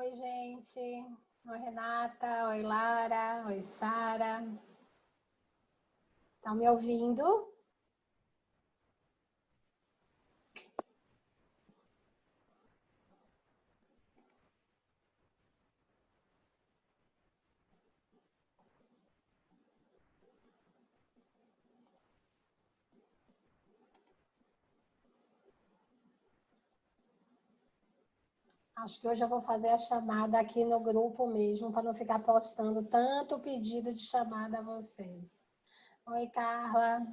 Oi, gente. Oi, Renata. Oi, Lara. Oi, Sara. Estão me ouvindo? Acho que hoje eu vou fazer a chamada aqui no grupo mesmo, para não ficar postando tanto pedido de chamada a vocês. Oi, Carla.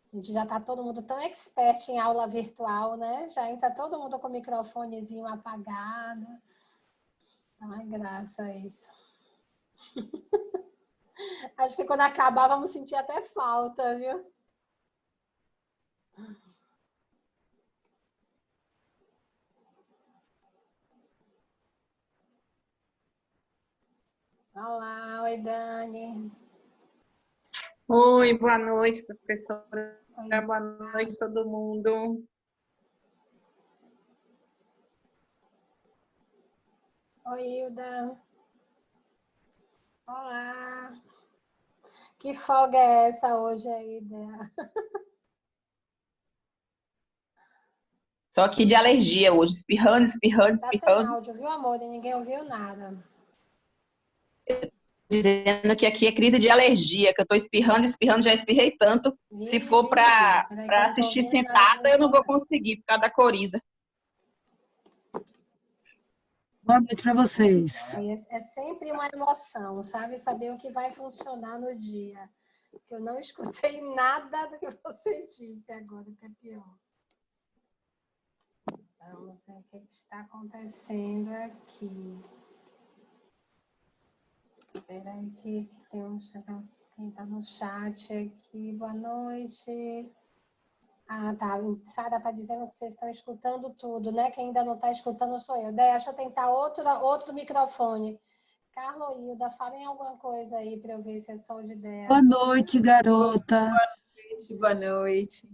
A gente já está todo mundo tão expert em aula virtual, né? Já entra todo mundo com o microfonezinho apagado. Não é graça isso. Acho que quando acabar vamos sentir até falta, viu? Olá, oi, Dani. Oi, boa noite, professora. Oi. Boa noite, todo mundo. Oi, Hilda. Olá. Que folga é essa hoje aí, Dea? Tô aqui de alergia hoje, espirrando. Tá sem áudio, viu, amor? E ninguém ouviu nada. Dizendo que aqui é crise de alergia, que eu tô espirrando, já espirrei tanto. Se for para assistir sentada, eu não vou conseguir, por causa da coriza. Boa noite para vocês. É sempre uma emoção, sabe? Saber o que vai funcionar no dia. Porque eu não escutei nada do que você disse agora, que é pior. Vamos ver o que está acontecendo aqui. Espera aí que tem quem está no chat aqui. Boa noite. Ah, tá. Sara está dizendo que vocês estão escutando tudo, né? Quem ainda não está escutando sou eu. Deixa eu tentar outro microfone. Carla ou Hilda, falem alguma coisa aí para eu ver se é só de ideia. Boa noite, garota. Boa noite.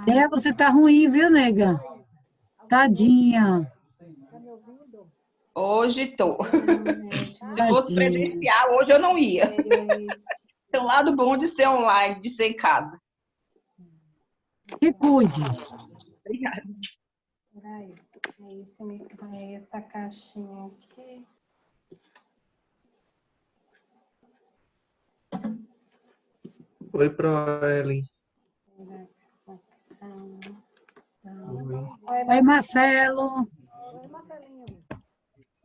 É, você tá ruim, viu, nega? Tadinha. Tá me ouvindo? Hoje tô. Gente, se fosse presencial, hoje eu não ia. Tem um lado bom de ser online, de ser em casa. Que cuide. Obrigada. Peraí, é essa caixinha aqui. Oi, Proelen. Oi, Marcelo. Oi, Marcelinho.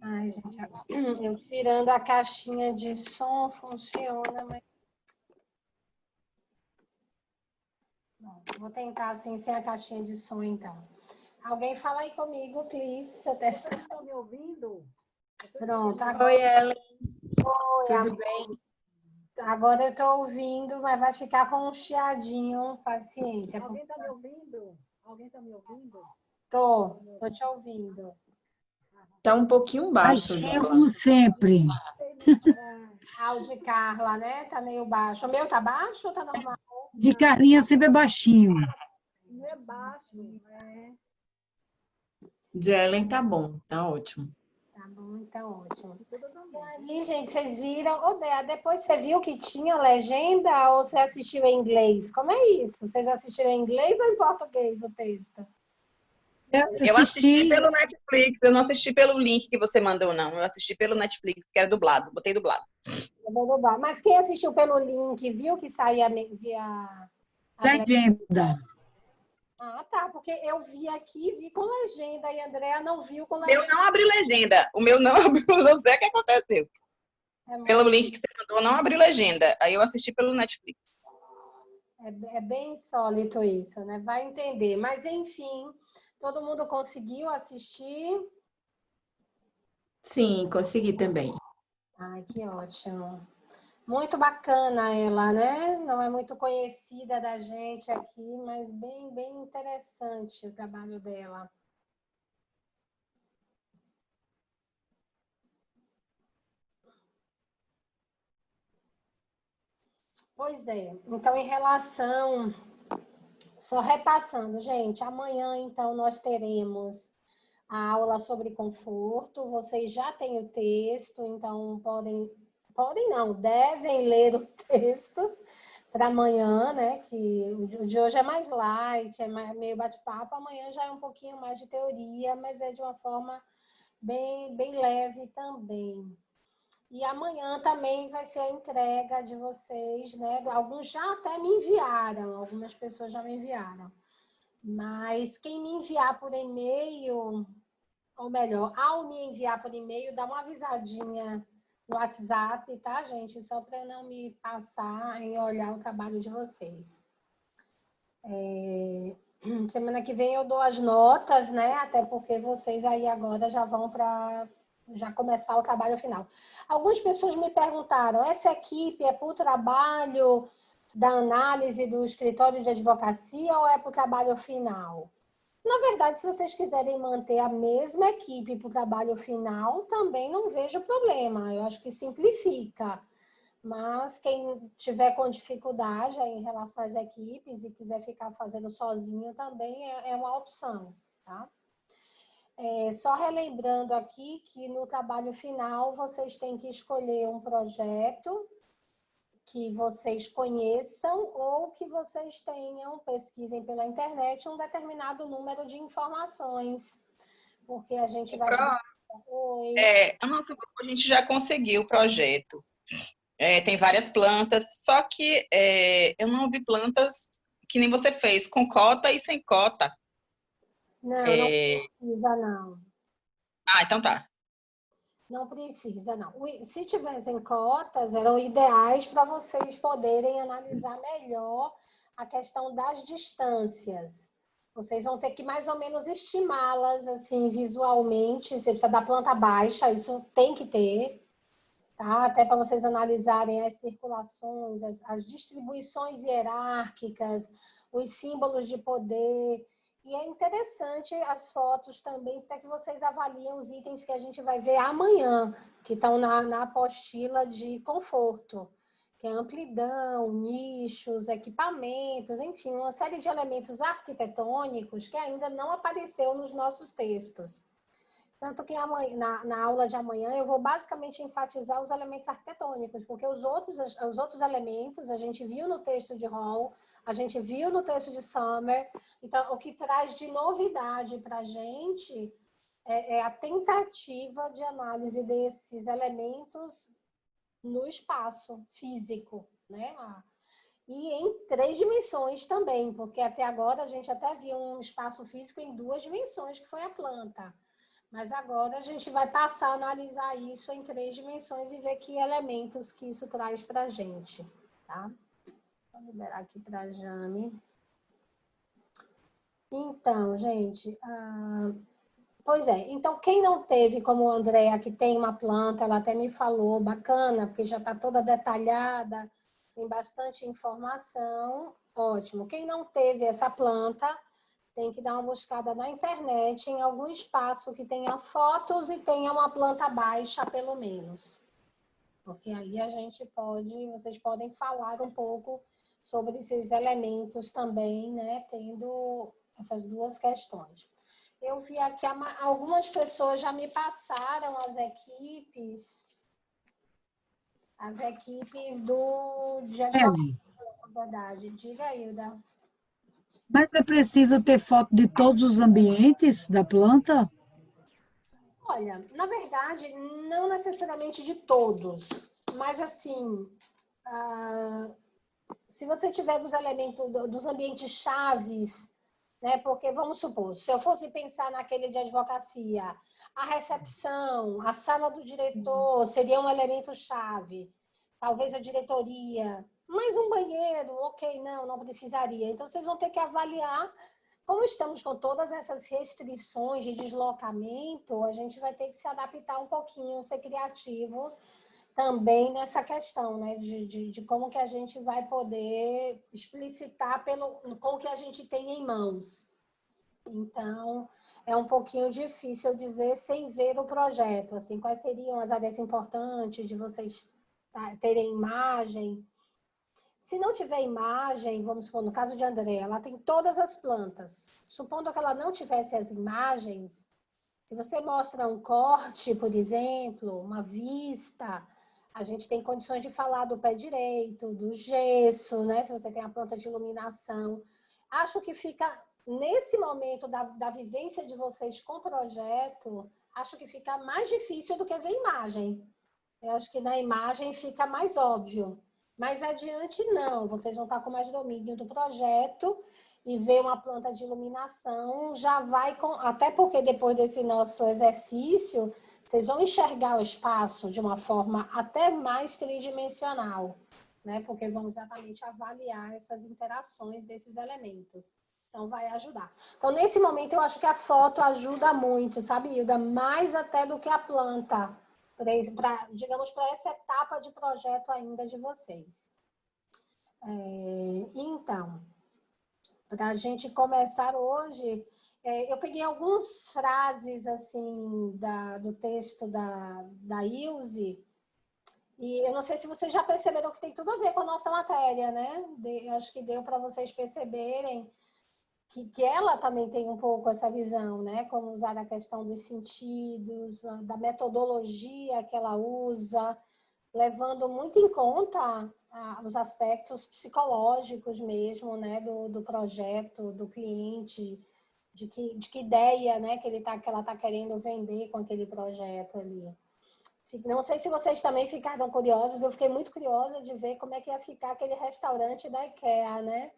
Ai, gente, eu tirando a caixinha de som funciona, mas... Bom, vou tentar assim, sem a caixinha de som, então. Alguém fala aí comigo, please. Se eu testar. Vocês estão me ouvindo? Pronto. Agora... Oi, Ellen. Oi, tudo amor. bem? Agora eu estou ouvindo, mas vai ficar com um chiadinho. Paciência. Alguém está me ouvindo? Alguém está me ouvindo? Tô te ouvindo. Tá um pouquinho baixo. Baixinho como sempre. Ah, o de Carla, né? Tá meio baixo. O meu tá baixo ou tá normal? De Carlinha sempre é baixinho. Não é baixo, é... De Ellen tá bom, tá ótimo. Tá bom, então ótimo. E aí, gente, vocês viram? Ô, Dea, depois você viu que tinha legenda ou você assistiu em inglês? Como é isso? Vocês assistiram em inglês ou em português o texto? Eu assisti pelo Netflix, eu não assisti pelo link que você mandou, não. Eu assisti pelo Netflix, que era dublado. Botei dublado. Mas quem assistiu pelo link viu que saía via... Legenda. Ah, tá, porque eu vi aqui, vi com legenda e a Andrea não viu com legenda. Eu não abri legenda. O meu não abriu, não sei o que aconteceu. Pelo link que você mandou, não abri legenda. Aí eu assisti pelo Netflix. É bem insólito isso, né? Vai entender. Mas, enfim, todo mundo conseguiu assistir? Sim, consegui também. Ai, que ótimo. Muito bacana ela, né? Não é muito conhecida da gente aqui, mas bem interessante o trabalho dela. Pois é. Então, em relação Só repassando, gente, amanhã, então, nós teremos a aula sobre conforto. Vocês já têm o texto, então podem não, devem ler o texto para amanhã, né? Que o de hoje é mais light, meio bate-papo. Amanhã já é um pouquinho mais de teoria, mas é de uma forma bem leve também. E amanhã também vai ser a entrega de vocês, né? Alguns já até me enviaram, algumas pessoas já me enviaram. Mas quem me enviar por e-mail, ou melhor, ao me enviar por e-mail, dá uma avisadinha no WhatsApp, tá, gente? Só para eu não me passar em olhar o trabalho de vocês. Semana que vem eu dou as notas, né? Até porque vocês aí agora já vão para já começar o trabalho final. Algumas pessoas me perguntaram, essa equipe é para o trabalho da análise do escritório de advocacia ou é para o trabalho final? Na verdade, se vocês quiserem manter a mesma equipe para o trabalho final, também não vejo problema. Eu acho que simplifica. Mas quem tiver com dificuldade em relação às equipes e quiser ficar fazendo sozinho também é uma opção, tá? Só relembrando aqui que no trabalho final vocês têm que escolher um projeto que vocês conheçam ou que vocês tenham, pesquisem pela internet um determinado número de informações, porque a gente vai... O nosso grupo, a gente já conseguiu o projeto. Tem várias plantas, só que eu não vi plantas que nem você fez, com cota e sem cota. Não precisa, não. Ah, então tá. Não precisa, não. Se tivessem cotas, eram ideais para vocês poderem analisar melhor a questão das distâncias. Vocês vão ter que mais ou menos estimá-las assim visualmente. Você precisa da planta baixa, isso tem que ter, tá? Até para vocês analisarem as circulações, as distribuições hierárquicas, os símbolos de poder. E é interessante as fotos também, para que vocês avaliem os itens que a gente vai ver amanhã, que estão na apostila de conforto, que é amplidão, nichos, equipamentos, enfim, uma série de elementos arquitetônicos que ainda não apareceu nos nossos textos. Tanto que amanhã, na aula de amanhã eu vou basicamente enfatizar os elementos arquitetônicos, porque os outros elementos a gente viu no texto de Hall, a gente viu no texto de Summer. Então, o que traz de novidade para a gente é a tentativa de análise desses elementos no espaço físico, né? E em 3 dimensões também, porque até agora a gente até viu um espaço físico em 2 dimensões, que foi a planta. Mas agora a gente vai passar a analisar isso em 3 dimensões e ver que elementos que isso traz para a gente, tá? Vou liberar aqui para a Jane. Então, gente, pois é. Então, quem não teve, como a Andrea, que tem uma planta, ela até me falou, bacana, porque já está toda detalhada, tem bastante informação, ótimo. Quem não teve essa planta, tem que dar uma buscada na internet, em algum espaço que tenha fotos e tenha uma planta baixa, pelo menos. Porque aí vocês podem falar um pouco sobre esses elementos também, né? Tendo essas 2 questões. Eu vi aqui, algumas pessoas já me passaram as equipes de advocacia. Diga, Hilda. Mas é preciso ter foto de todos os ambientes da planta? Olha, na verdade, não necessariamente de todos, mas assim, se você tiver dos elementos, dos ambientes chaves, né? Porque vamos supor, se eu fosse pensar naquele de advocacia, a recepção, a sala do diretor seria um elemento chave, talvez a diretoria, mas um banheiro, ok, não precisaria. Então vocês vão ter que avaliar. Como estamos com todas essas restrições de deslocamento, a gente vai ter que se adaptar um pouquinho, ser criativo também nessa questão, né? De como que a gente vai poder explicitar com o que a gente tem em mãos. Então, é um pouquinho difícil dizer sem ver o projeto, assim, quais seriam as áreas importantes de vocês terem imagem. Se não tiver imagem, vamos supor, no caso de André, ela tem todas as plantas. Supondo que ela não tivesse as imagens, se você mostra um corte, por exemplo, uma vista, a gente tem condições de falar do pé direito, do gesso, né? Se você tem a planta de iluminação. Acho que fica, nesse momento da vivência de vocês com o projeto, acho que fica mais difícil do que ver imagem. Eu acho que na imagem fica mais óbvio. Mais adiante, não. Vocês vão estar com mais domínio do projeto e ver uma planta de iluminação já vai com... Até porque depois desse nosso exercício, vocês vão enxergar o espaço de uma forma até mais tridimensional, né? Porque vão exatamente avaliar essas interações desses elementos. Então, vai ajudar. Então, nesse momento, eu acho que a foto ajuda muito, sabe, Hilda? Mais até do que a planta. Digamos, para essa etapa de projeto ainda de vocês. Então, para a gente começar hoje, eu peguei algumas frases assim, do texto da Ilse, e eu não sei se vocês já perceberam que tem tudo a ver com a nossa matéria, né? Acho que deu para vocês perceberem que ela também tem um pouco essa visão, né? Como usar a questão dos sentidos, da metodologia que ela usa, levando muito em conta os aspectos psicológicos mesmo, né? Do projeto, do cliente, de que ideia, né? Que ela está querendo vender com aquele projeto ali. Não sei se vocês também ficaram curiosos, eu fiquei muito curiosa de ver como é que ia ficar aquele restaurante da IKEA, né?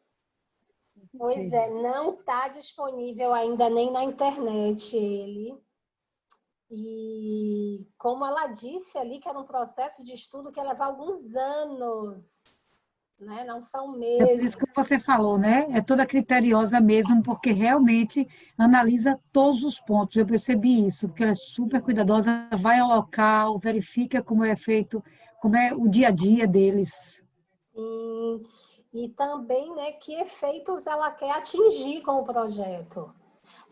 Pois é, não está disponível ainda nem na internet ele. E como ela disse ali, que era um processo de estudo que ia levar alguns anos, né? Não são É por meses. isso que você falou, né? É toda criteriosa mesmo, porque realmente analisa todos os pontos. Eu percebi isso, porque ela é super cuidadosa, vai ao local, verifica como é feito, como é o dia a dia deles. E também, né, que efeitos ela quer atingir com o projeto.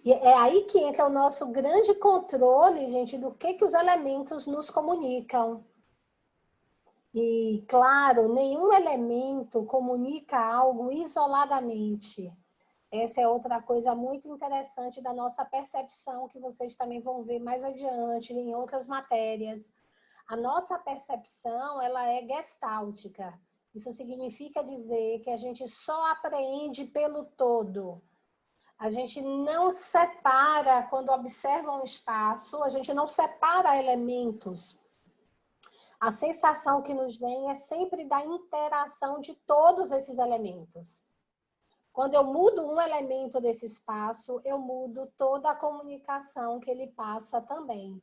E é aí que entra o nosso grande controle, gente, do que os elementos nos comunicam. E, claro, nenhum elemento comunica algo isoladamente. Essa é outra coisa muito interessante da nossa percepção, que vocês também vão ver mais adiante em outras matérias. A nossa percepção, ela é gestáltica. Isso significa dizer que a gente só apreende pelo todo. A gente não separa, quando observa um espaço, a gente não separa elementos. A sensação que nos vem é sempre da interação de todos esses elementos. Quando eu mudo um elemento desse espaço, eu mudo toda a comunicação que ele passa também.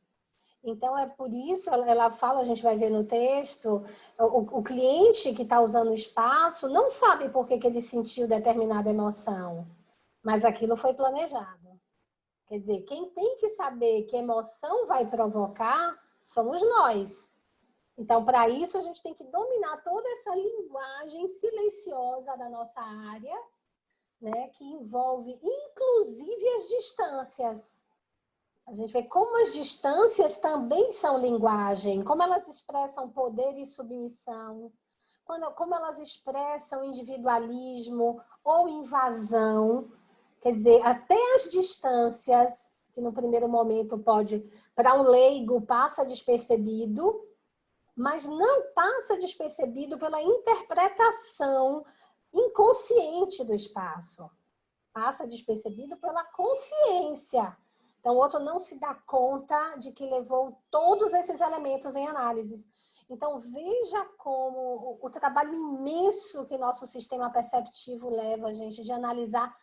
Então, é por isso, ela fala, a gente vai ver no texto, o cliente que está usando o espaço não sabe por que ele sentiu determinada emoção, mas aquilo foi planejado. Quer dizer, quem tem que saber que emoção vai provocar somos nós. Então, para isso, a gente tem que dominar toda essa linguagem silenciosa da nossa área, né, que envolve, inclusive, as distâncias. A gente vê como as distâncias também são linguagem, como elas expressam poder e submissão, como elas expressam individualismo ou invasão. Quer dizer, até as distâncias, que no primeiro momento pode, para um leigo, passa despercebido, mas não passa despercebido pela interpretação inconsciente do espaço. Passa despercebido pela consciência. Então, o outro não se dá conta de que levou todos esses elementos em análise. Então, veja como o trabalho imenso que nosso sistema perceptivo leva, gente, de analisar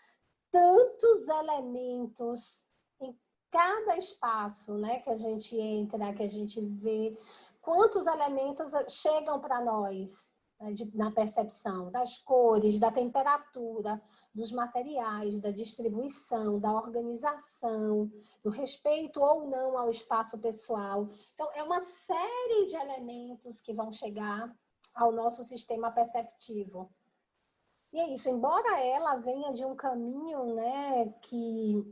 tantos elementos em cada espaço, né, que a gente entra, que a gente vê. Quantos elementos chegam para nós, né, na percepção das cores, da temperatura, dos materiais, da distribuição, da organização, do respeito ou não ao espaço pessoal. Então, é uma série de elementos que vão chegar ao nosso sistema perceptivo. E é isso, embora ela venha de um caminho, né, que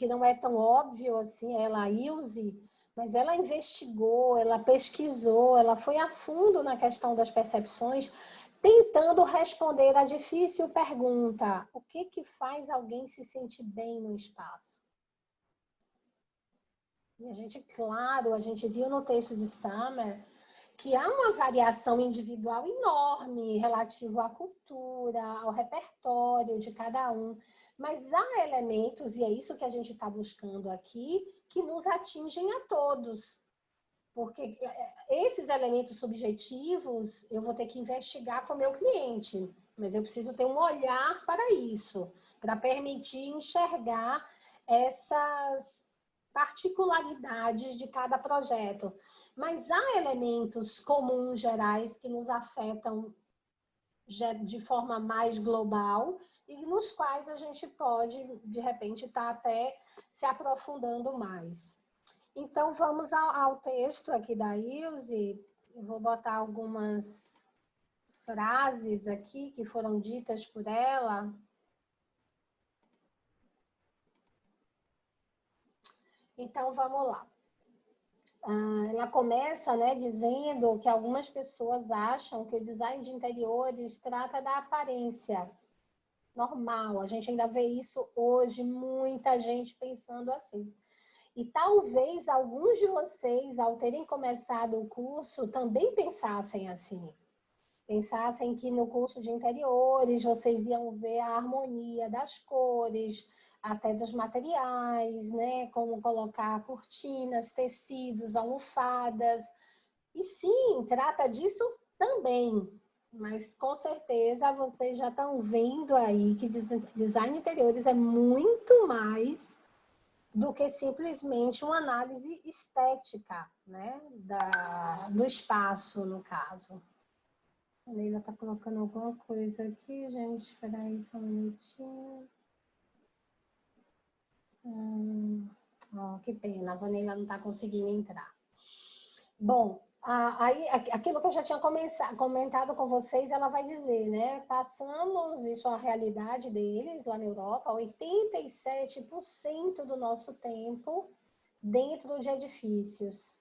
não é tão óbvio assim, ela, a Ilse, Mas ela investigou, ela pesquisou, ela foi a fundo na questão das percepções, tentando responder a difícil pergunta: o que que faz alguém se sentir bem no espaço? E a gente, claro, a gente viu no texto de Summer que há uma variação individual enorme relativo à cultura, ao repertório de cada um, mas há elementos, e é isso que a gente está buscando aqui, que nos atingem a todos. Porque esses elementos subjetivos eu vou ter que investigar com o meu cliente, mas eu preciso ter um olhar para isso, para permitir enxergar essas particularidades de cada projeto. Mas há elementos comuns gerais que nos afetam de forma mais global e nos quais a gente pode, de repente, estar até se aprofundando mais. Então, vamos ao texto aqui da Ilse. Eu vou botar algumas frases aqui que foram ditas por ela. Então, vamos lá. Ela começa, né, dizendo que algumas pessoas acham que o design de interiores trata da aparência normal. A gente ainda vê isso hoje, muita gente pensando assim. E talvez alguns de vocês, ao terem começado o curso, também pensassem assim. Pensassem que no curso de interiores vocês iam ver a harmonia das cores, até dos materiais, né? Como colocar cortinas, tecidos, almofadas. E sim, trata disso também. Mas com certeza vocês já estão vendo aí que design de interiores é muito mais do que simplesmente uma análise estética, né? Do espaço, no caso. A Leila está colocando alguma coisa aqui, gente. Espera aí só um minutinho. Que pena, a Vanilla não está conseguindo entrar. Bom, aí, aquilo que eu já tinha comentado com vocês, ela vai dizer, né? Passamos, isso é a realidade deles lá na Europa, 87% do nosso tempo dentro de edifícios.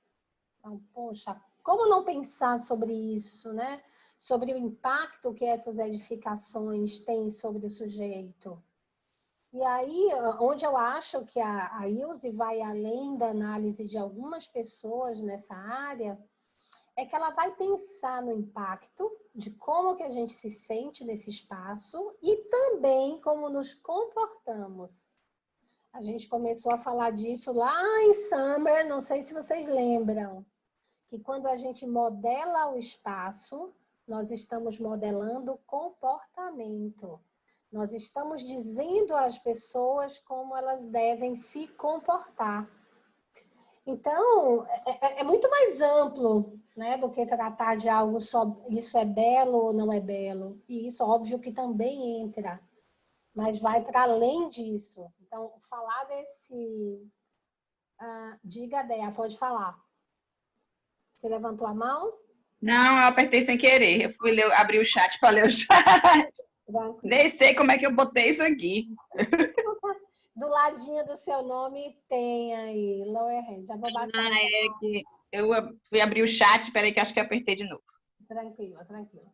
Então, poxa, como não pensar sobre isso, né? Sobre o impacto que essas edificações têm sobre o sujeito. E aí, onde eu acho que a Ilse vai além da análise de algumas pessoas nessa área, é que ela vai pensar no impacto de como que a gente se sente nesse espaço e também como nos comportamos. A gente começou a falar disso lá em Summer, não sei se vocês lembram, que quando a gente modela o espaço, nós estamos modelando comportamento. Nós estamos dizendo às pessoas como elas devem se comportar. Então, é muito mais amplo, né, do que tratar de algo só, isso é belo ou não é belo. E isso, óbvio, que também entra, mas vai para além disso. Então, falar desse... diga, Dea, pode falar. Você levantou a mão? Não, eu apertei sem querer. Eu fui ler, abrir o chat para ler o chat. Tranquilo. Nem sei como é que eu botei isso aqui. Do ladinho do seu nome tem aí, lower hand. Já vou bater. É que eu fui abrir o chat, peraí que acho que eu apertei de novo. Tranquilo, tranquilo.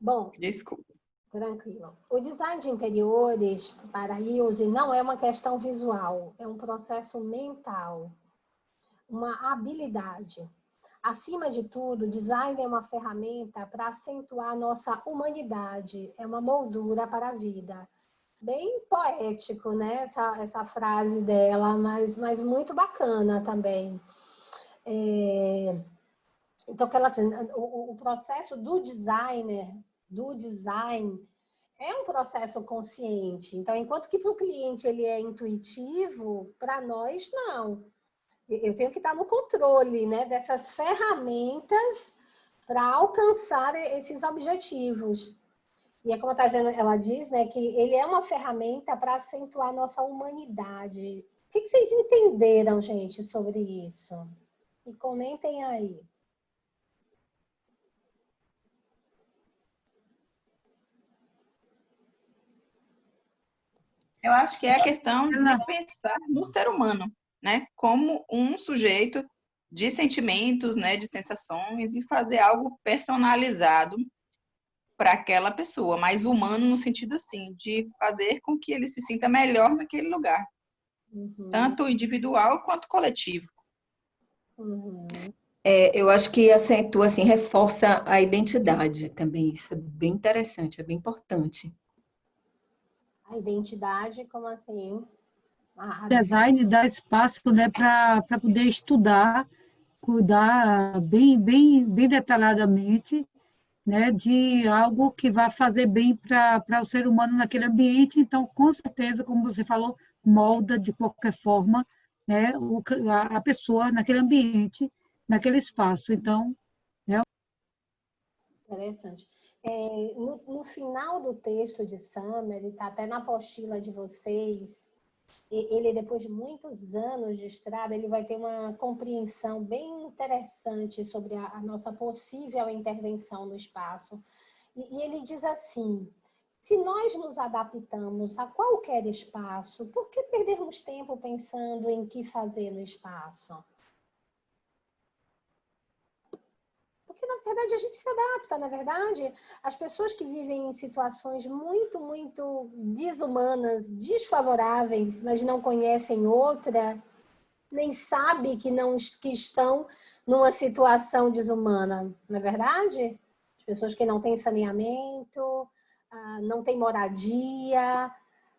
Bom, Desculpa. tranquilo. O design de interiores, para a Ilse, não é uma questão visual, é um processo mental, uma habilidade. Acima de tudo, design é uma ferramenta para acentuar a nossa humanidade, é uma moldura para a vida. Bem poético, né? Essa frase dela, mas muito bacana também. Então, que ela diz, o processo do designer, do design, é um processo consciente. Então, enquanto que para o cliente ele é intuitivo, para nós não. Eu tenho que estar no controle, né, dessas ferramentas para alcançar esses objetivos. E é como ela diz, né, que ele é uma ferramenta para acentuar a nossa humanidade. O que vocês entenderam, gente, sobre isso? E comentem aí. Eu acho que é a questão de pensar no ser humano, né? Como um sujeito de sentimentos, né, de sensações, e fazer algo personalizado para aquela pessoa, mais humano no sentido assim, de fazer com que ele se sinta melhor naquele lugar, tanto individual quanto coletivo. Eu acho que acentua, assim, reforça a identidade também. Isso é bem interessante, é bem importante. A identidade, como assim? Design dá espaço, né, para poder estudar, cuidar bem detalhadamente, né, de algo que vai fazer bem para o ser humano naquele ambiente. Então, com certeza, como você falou, molda de qualquer forma, né, a pessoa naquele ambiente, naquele espaço. Então, Interessante. No final do texto de Summer, ele está até na apostila de vocês, ele, depois de muitos anos de estrada, ele vai ter uma compreensão bem interessante sobre a nossa possível intervenção no espaço. E ele diz assim: se nós nos adaptamos a qualquer espaço, por que perdermos tempo pensando em que fazer no espaço? Porque, na verdade, a gente se adapta, na verdade. As pessoas que vivem em situações muito desumanas, desfavoráveis, mas não conhecem outra, nem sabem que estão numa situação desumana, não é verdade? As pessoas que não têm saneamento, não têm moradia,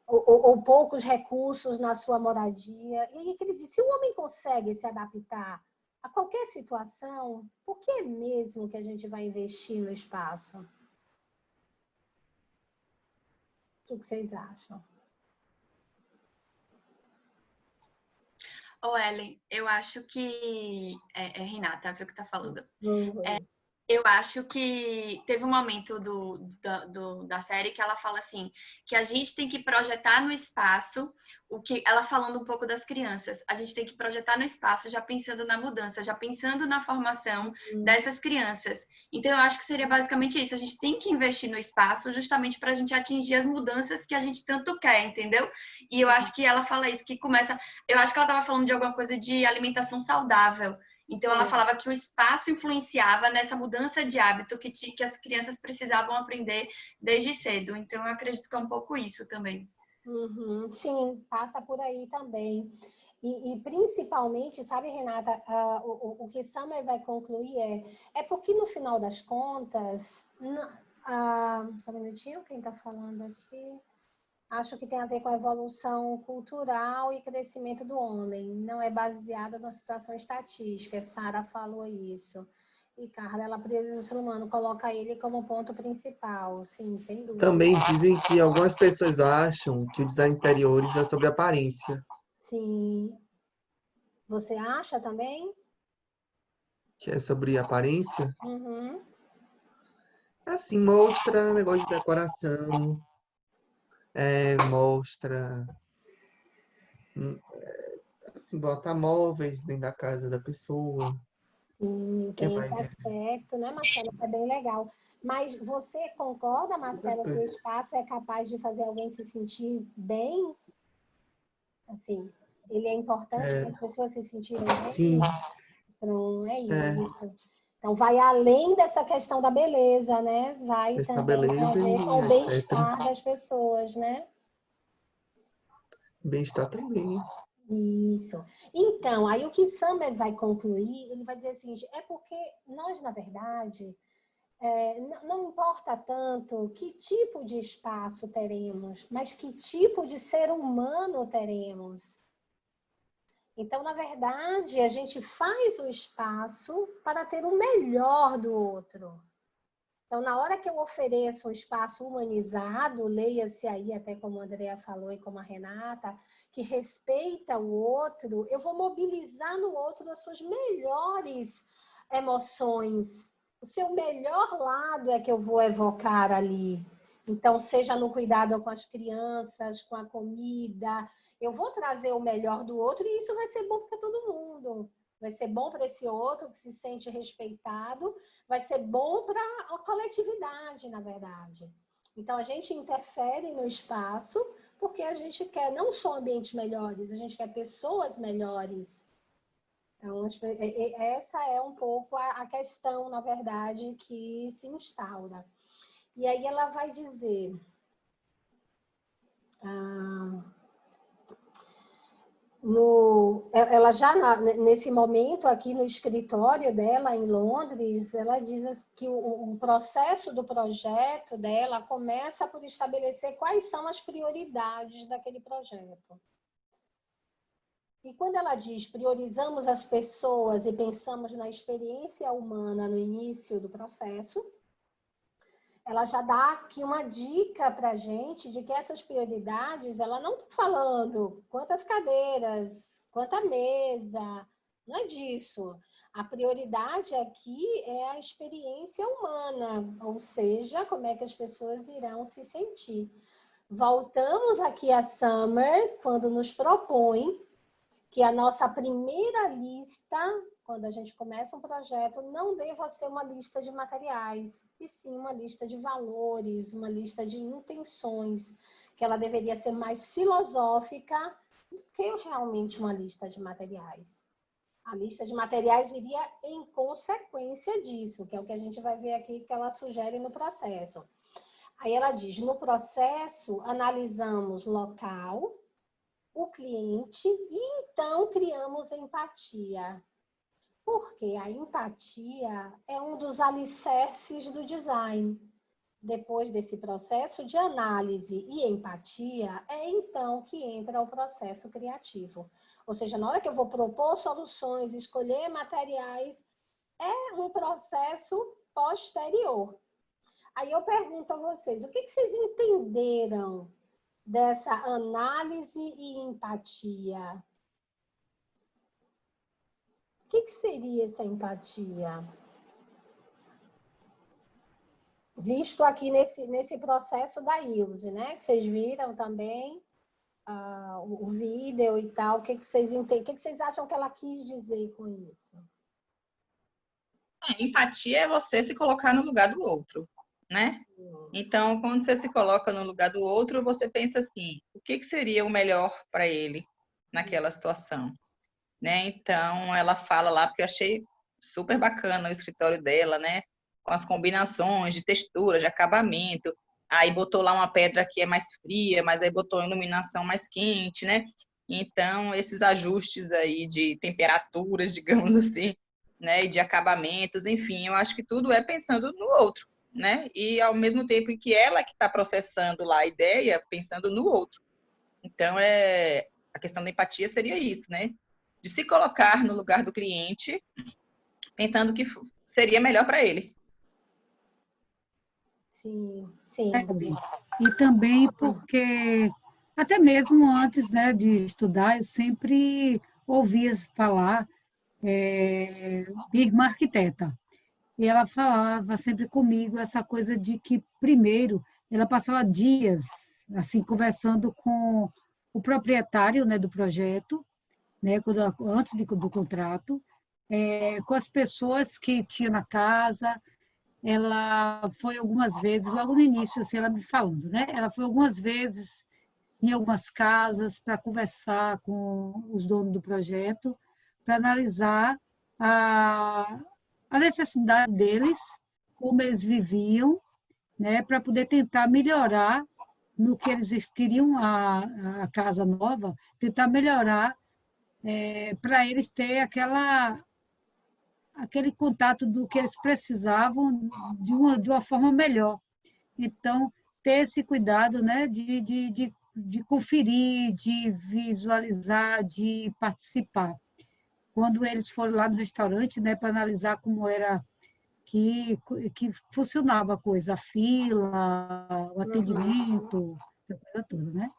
ou poucos recursos na sua moradia. E ele diz, se o homem consegue se adaptar a qualquer situação, por que mesmo que a gente vai investir no espaço? O que vocês acham? Ô, Ellen, eu acho que... Renata, viu o que tá falando? Uhum. Eu acho que teve um momento da série que ela fala assim, que a gente tem que projetar no espaço, ela falando um pouco das crianças, a gente tem que projetar no espaço já pensando na mudança, já pensando na formação dessas crianças. Então, eu acho que seria basicamente isso, a gente tem que investir no espaço justamente para a gente atingir as mudanças que a gente tanto quer, entendeu? E eu acho que ela fala isso, que começa... Eu acho que ela estava falando de alguma coisa de alimentação saudável. Então, ela falava que o espaço influenciava nessa mudança de hábito que as crianças precisavam aprender desde cedo. Então, eu acredito que é um pouco isso também. Uhum. Sim, passa por aí também. E principalmente, sabe, Renata, o que Summer vai concluir é porque, no final das contas... só um minutinho, quem está falando aqui... Acho que tem a ver com a evolução cultural e crescimento do homem. Não é baseada numa situação estatística. Sara falou isso. E Carla, ela prioriza o ser humano, coloca ele como ponto principal. Sim, sem dúvida. Também dizem que algumas pessoas acham que o design de interiores é sobre aparência. Sim. Você acha também? Que é sobre aparência. Uhum. Assim, mostra negócio de decoração, mostra, assim, bota móveis dentro da casa da pessoa. Sim, Que tem mais? esse aspecto, né, Marcelo? É bem legal. Mas você concorda, Marcelo, que o espaço é capaz de fazer alguém se sentir bem? Assim, ele é importante para as pessoas se sentirem bem? Sim, Então, é isso. Então, vai além dessa questão da beleza, né? Vai dessa também ter a beleza ver com o e bem-estar etc. das pessoas, né? Bem-estar também. Isso. Então, aí o que Summer vai concluir, ele vai dizer o seguinte, é porque nós, na verdade, não importa tanto que tipo de espaço teremos, mas que tipo de ser humano teremos. Então, na verdade, a gente faz o espaço para ter o melhor do outro. Então, na hora que eu ofereço um espaço humanizado, leia-se aí até como a Andrea falou e como a Renata, que respeita o outro, eu vou mobilizar no outro as suas melhores emoções. O seu melhor lado é que eu vou evocar ali. Então, seja no cuidado com as crianças, com a comida, eu vou trazer o melhor do outro e isso vai ser bom para todo mundo. Vai ser bom para esse outro que se sente respeitado, vai ser bom para a coletividade, na verdade. Então, a gente interfere no espaço porque a gente quer não só ambientes melhores, a gente quer pessoas melhores. Então, essa é um pouco a questão, na verdade, que se instaura. E aí ela vai dizer... ela já nesse momento aqui no escritório dela em Londres, ela diz que o processo do projeto dela começa por estabelecer quais são as prioridades daquele projeto. E quando ela diz priorizamos as pessoas e pensamos na experiência humana no início do processo, ela já dá aqui uma dica para a gente de que essas prioridades, ela não está falando quantas cadeiras, quanta mesa, não é disso. A prioridade aqui é a experiência humana, ou seja, como é que as pessoas irão se sentir. Voltamos aqui a Summer, quando nos propõe que a nossa primeira lista, quando a gente começa um projeto, não deva ser uma lista de materiais, e sim uma lista de valores, uma lista de intenções, que ela deveria ser mais filosófica do que realmente uma lista de materiais. A lista de materiais viria em consequência disso, que é o que a gente vai ver aqui que ela sugere no processo. Aí ela diz, no processo, analisamos local, o cliente, e então criamos empatia. Porque a empatia é um dos alicerces do design. Depois desse processo de análise e empatia, é então que entra o processo criativo. Ou seja, na hora que eu vou propor soluções, escolher materiais, é um processo posterior. Aí eu pergunto a vocês, o que vocês entenderam dessa análise e empatia? O que seria essa empatia? Visto aqui nesse processo da Ilse, né? Que vocês viram também o vídeo e tal. O que vocês entendem? O que vocês acham que ela quis dizer com isso? Empatia é você se colocar no lugar do outro, né? Então, quando você se coloca no lugar do outro, você pensa assim, o que seria o melhor para ele naquela situação, né? Então, ela fala lá, porque eu achei super bacana o escritório dela, né? Com as combinações de textura, de acabamento. Aí botou lá uma pedra que é mais fria, mas aí botou iluminação mais quente, né? Então, esses ajustes aí de temperaturas, digamos assim, né? E de acabamentos, enfim, eu acho que tudo é pensando no outro, né? E ao mesmo tempo em que ela que está processando lá a ideia, pensando no outro. Então, a questão da empatia seria isso, né? De se colocar no lugar do cliente, pensando que seria melhor para ele. Sim, sim. E também porque, até mesmo antes, né, de estudar, eu sempre ouvia falar, minha irmã arquiteta, e ela falava sempre comigo essa coisa de que, primeiro, ela passava dias assim conversando com o proprietário, né, do projeto, né, antes do contrato, com as pessoas que tinha na casa. Ela foi algumas vezes, logo no início, assim, ela me falando, né? Ela foi algumas vezes em algumas casas para conversar com os donos do projeto, para analisar a, a necessidade deles, como eles viviam, né? Para poder tentar melhorar no que eles queriam a casa nova, tentar melhorar para eles ter aquele contato do que eles precisavam de uma forma melhor. Então, ter esse cuidado, né, de conferir, de visualizar, de participar. Quando eles foram lá no restaurante, né, para analisar como era que funcionava a coisa, a fila, o atendimento, essa coisa toda, né?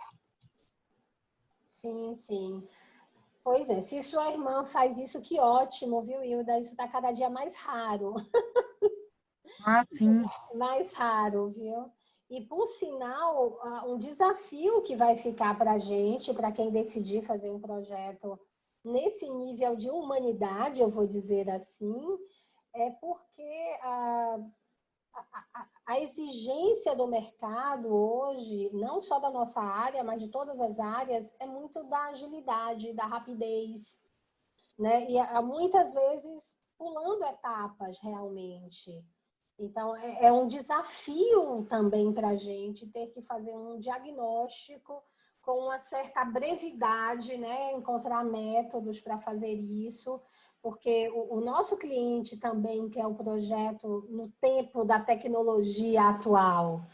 Sim, sim. Pois é, se sua irmã faz isso, que ótimo, viu, Hilda? Isso está cada dia mais raro. Ah, sim. Mais raro, viu? E, por sinal, um desafio que vai ficar para a gente, para quem decidir fazer um projeto nesse nível de humanidade, eu vou dizer assim, é porque a exigência do mercado hoje, não só da nossa área, mas de todas as áreas, é muito da agilidade, da rapidez. né? E muitas vezes pulando etapas realmente. Então, é um desafio também para a gente ter que fazer um diagnóstico com uma certa brevidade, né? Encontrar métodos para fazer isso, porque o nosso cliente também quer o projeto no tempo da tecnologia atual.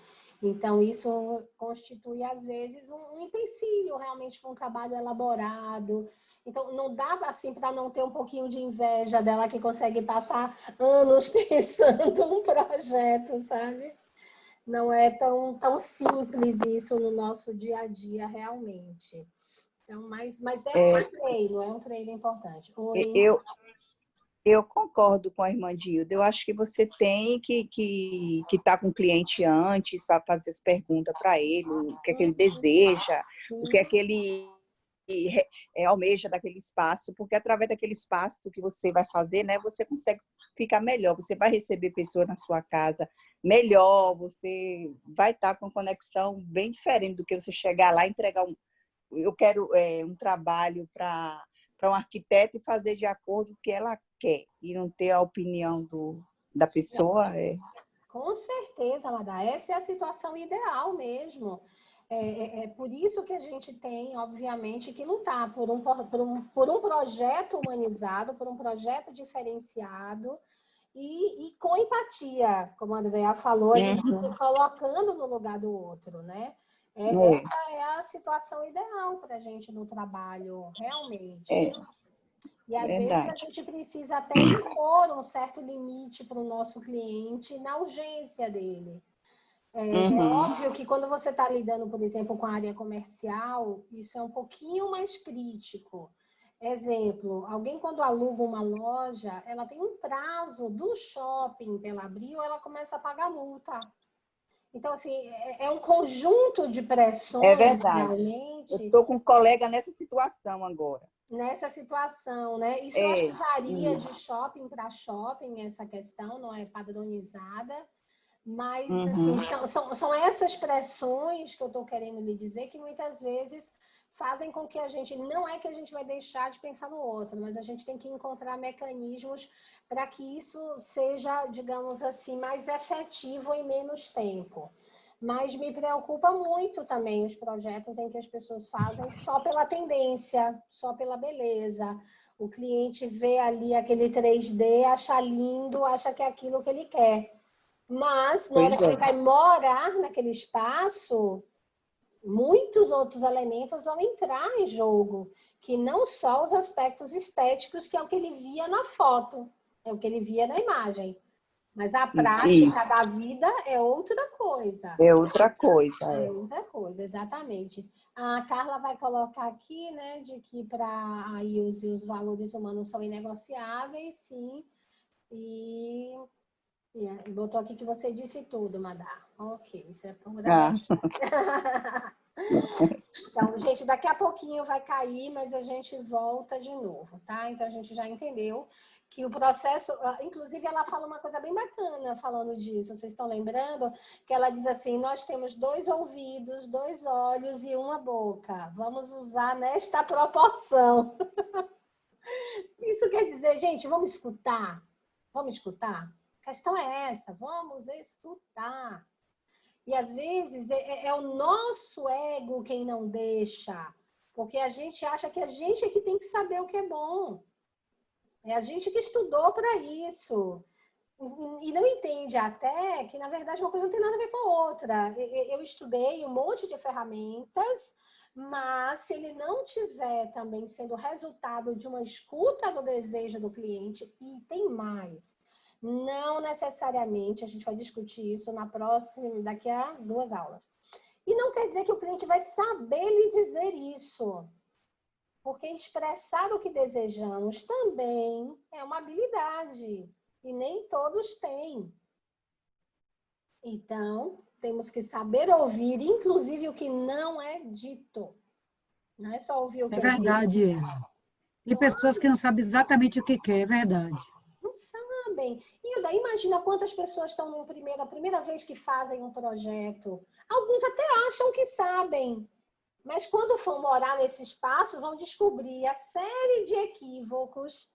Então, isso constitui, às vezes, um empecilho realmente para um trabalho elaborado. Então, não dá assim para não ter um pouquinho de inveja dela que consegue passar anos pensando num projeto, sabe? Não é tão simples isso no nosso dia a dia, realmente. Então, mas é um treino importante. Oi. Eu concordo com a irmã Dilda. Eu acho que você tem que estar com o cliente antes para fazer as perguntas para ele, o que é que ele deseja, o que é que ele almeja daquele espaço, porque através daquele espaço que você vai fazer, né, você consegue ficar melhor, você vai receber pessoas na sua casa melhor, você vai estar com uma conexão bem diferente do que você chegar lá e entregar eu quero um trabalho para um arquiteto e fazer de acordo com o que ela quer e não ter a opinião da pessoa. Com certeza, Madá. Essa é a situação ideal mesmo. É por isso que a gente tem, obviamente, que lutar por um projeto humanizado, por um projeto diferenciado e com empatia, como a Andrea falou, a gente se colocando no lugar do outro, né? Essa é a situação ideal para a gente no trabalho, realmente. E às vezes a gente precisa até impor um certo limite para o nosso cliente na urgência dele. É óbvio que quando você está lidando, por exemplo, com a área comercial, isso é um pouquinho mais crítico. Exemplo, alguém quando aluga uma loja, ela tem um prazo do shopping para ela abrir ou ela começa a pagar multa. Então, assim, é um conjunto de pressões, É verdade. realmente. Eu estou com um colega nessa situação agora. Nessa situação, né? Isso eu acho que varia de shopping para shopping, essa questão, não é padronizada. Mas, assim, são essas pressões que eu estou querendo lhe dizer que muitas vezes fazem com que a gente, não é que a gente vai deixar de pensar no outro, mas a gente tem que encontrar mecanismos para que isso seja, digamos assim, mais efetivo em menos tempo. Mas me preocupa muito também os projetos em que as pessoas fazem só pela tendência, só pela beleza. O cliente vê ali aquele 3D, acha lindo, acha que é aquilo que ele quer. Mas, na hora que ele vai morar naquele espaço, muitos outros elementos vão entrar em jogo, que não só os aspectos estéticos, que é o que ele via na foto, é o que ele via na imagem. Mas a prática da vida é outra coisa. É outra coisa. É outra coisa, exatamente. A Carla vai colocar aqui, né, de que para a IUS os valores humanos são inegociáveis, sim, e botou aqui que você disse tudo, Madá. Ok, isso é por aí. Então, gente, daqui a pouquinho vai cair, mas a gente volta de novo, tá? Então, a gente já entendeu que o processo... Inclusive, ela fala uma coisa bem bacana falando disso. Vocês estão lembrando? Que ela diz assim, nós temos 2 ouvidos, 2 olhos e uma boca. Vamos usar nesta proporção. Isso quer dizer, gente, vamos escutar? Vamos escutar? A questão é essa, vamos escutar. E às vezes é o nosso ego quem não deixa, porque a gente acha que a gente é que tem que saber o que é bom. É a gente que estudou para isso. E não entende até que, na verdade, uma coisa não tem nada a ver com a outra. Eu estudei um monte de ferramentas, mas se ele não tiver também sendo resultado de uma escuta do desejo do cliente, e tem mais, não necessariamente, a gente vai discutir isso na próxima, daqui a 2 aulas. E não quer dizer que o cliente vai saber lhe dizer isso. Porque expressar o que desejamos também é uma habilidade. E nem todos têm. Então, temos que saber ouvir, inclusive, o que não é dito. Não é só ouvir o que é verdade. dito. Tem pessoas que não sabem exatamente o que quer, é verdade. Não sabem. E daí imagina quantas pessoas estão a primeira vez que fazem um projeto. Alguns até acham que sabem. Mas quando for morar nesse espaço, vão descobrir a série de equívocos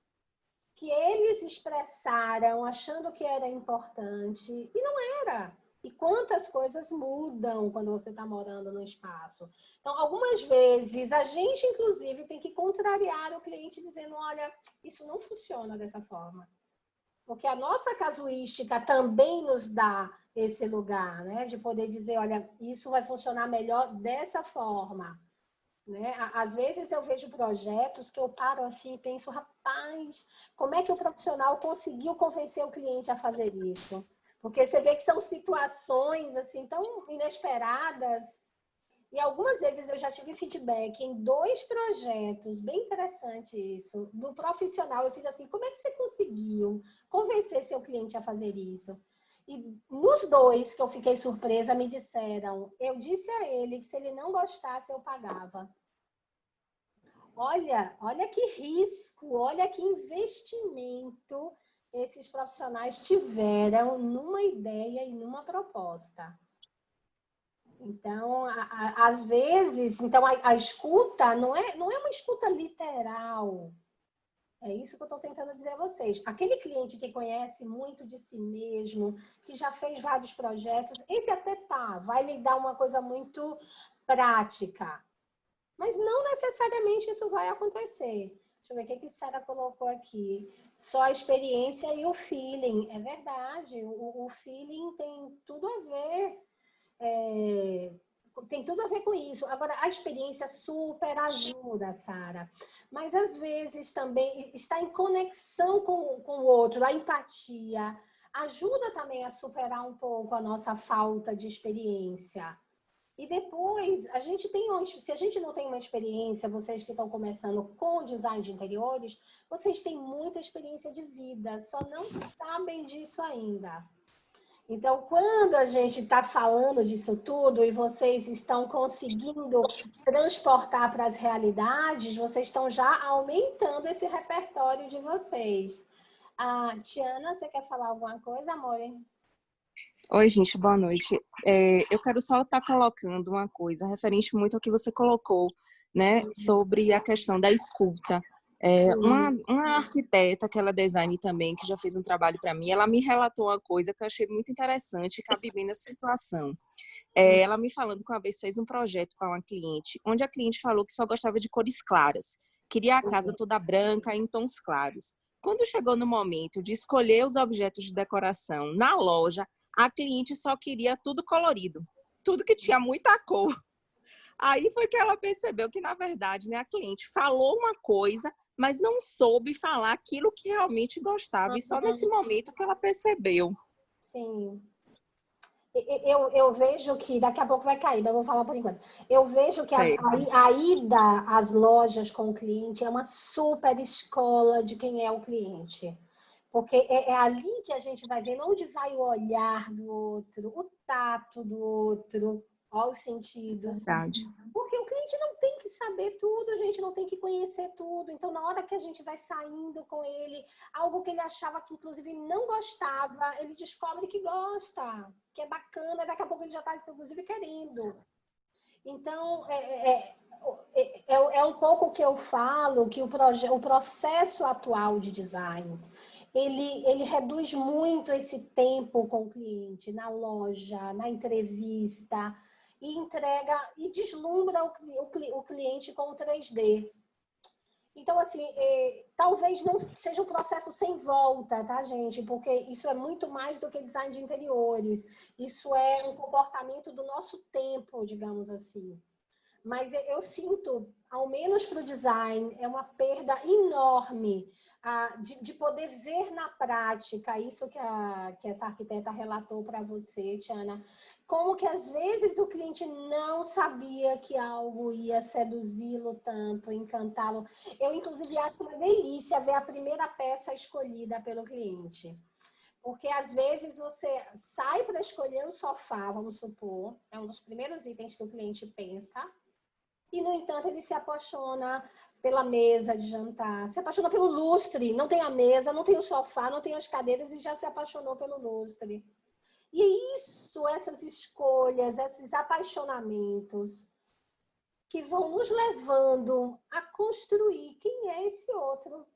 que eles expressaram achando que era importante e não era. E quantas coisas mudam quando você está morando no espaço. Então, algumas vezes, a gente, inclusive, tem que contrariar o cliente dizendo, olha, isso não funciona dessa forma. Porque a nossa casuística também nos dá esse lugar, né? De poder dizer, olha, isso vai funcionar melhor dessa forma. Né? Às vezes eu vejo projetos que eu paro assim e penso, rapaz, como é que o profissional conseguiu convencer o cliente a fazer isso? Porque você vê que são situações assim tão inesperadas. E algumas vezes eu já tive feedback em 2 projetos, bem interessante isso, do profissional. Eu fiz assim, como é que você conseguiu convencer seu cliente a fazer isso? E nos 2 que eu fiquei surpresa, me disseram, eu disse a ele que se ele não gostasse, eu pagava. Olha que risco, olha que investimento esses profissionais tiveram numa ideia e numa proposta. Então, às vezes, então a escuta não é uma escuta literal. É isso que eu estou tentando dizer a vocês. Aquele cliente que conhece muito de si mesmo, que já fez vários projetos, esse até vai lhe dar uma coisa muito prática. Mas não necessariamente isso vai acontecer. Deixa eu ver o que a Sara colocou aqui. Só a experiência e o feeling. É verdade, o feeling tem tudo a ver. Tem tudo a ver com isso. Agora, a experiência super ajuda, Sara. Mas, às vezes, também está em conexão com o outro, a empatia. Ajuda também a superar um pouco a nossa falta de experiência. E depois, se a gente não tem uma experiência, vocês que estão começando com design de interiores, vocês têm muita experiência de vida, só não sabem disso ainda. Então, quando a gente está falando disso tudo e vocês estão conseguindo transportar para as realidades, vocês estão já aumentando esse repertório de vocês. Tiana, você quer falar alguma coisa, amor? Oi, gente, boa noite. Eu quero só estar colocando uma coisa referente muito ao que você colocou, né, sobre a questão da escuta. Uma arquiteta, que ela é design também, que já fez um trabalho para mim, ela me relatou uma coisa que eu achei muito interessante e cabe bem nessa situação. Ela me falando que uma vez fez um projeto para uma cliente, onde a cliente falou que só gostava de cores claras, queria a casa toda branca em tons claros. Quando chegou no momento de escolher os objetos de decoração na loja, a cliente só queria tudo colorido, tudo que tinha muita cor. Aí foi que ela percebeu que, na verdade, né, a cliente falou uma coisa, mas não soube falar aquilo que realmente gostava. E só nesse momento que ela percebeu. Sim. Eu vejo que, daqui a pouco vai cair, mas eu vou falar por enquanto. Eu vejo que a ida às lojas com o cliente é uma super escola de quem é o cliente. Porque é ali que a gente vai ver onde vai o olhar do outro, o tato do outro, ó, os sentidos. Verdade. Porque o cliente não tem que saber tudo, a gente não tem que conhecer tudo. Então, na hora que a gente vai saindo com ele, algo que ele achava que, inclusive, não gostava, ele descobre que gosta, que é bacana, daqui a pouco ele já está, inclusive, querendo. Então, é um pouco o que eu falo, que o processo atual de design, ele reduz muito esse tempo com o cliente, na loja, na entrevista, e entrega e deslumbra o cliente com o 3D. Então, assim, talvez não seja um processo sem volta, tá, gente? Porque isso é muito mais do que design de interiores. Isso é um comportamento do nosso tempo, digamos assim. Mas eu sinto, ao menos para o design, é uma perda enorme de poder ver na prática isso que essa arquiteta relatou para você, Tiana, como que às vezes o cliente não sabia que algo ia seduzi-lo tanto, encantá-lo. Eu, inclusive, acho uma delícia ver a primeira peça escolhida pelo cliente. Porque, às vezes, você sai para escolher um sofá, vamos supor, é um dos primeiros itens que o cliente pensa, e, no entanto, ele se apaixona pela mesa de jantar, se apaixona pelo lustre, não tem a mesa, não tem o sofá, não tem as cadeiras e já se apaixonou pelo lustre. E isso, essas escolhas, esses apaixonamentos, que vão nos levando a construir quem é esse outro.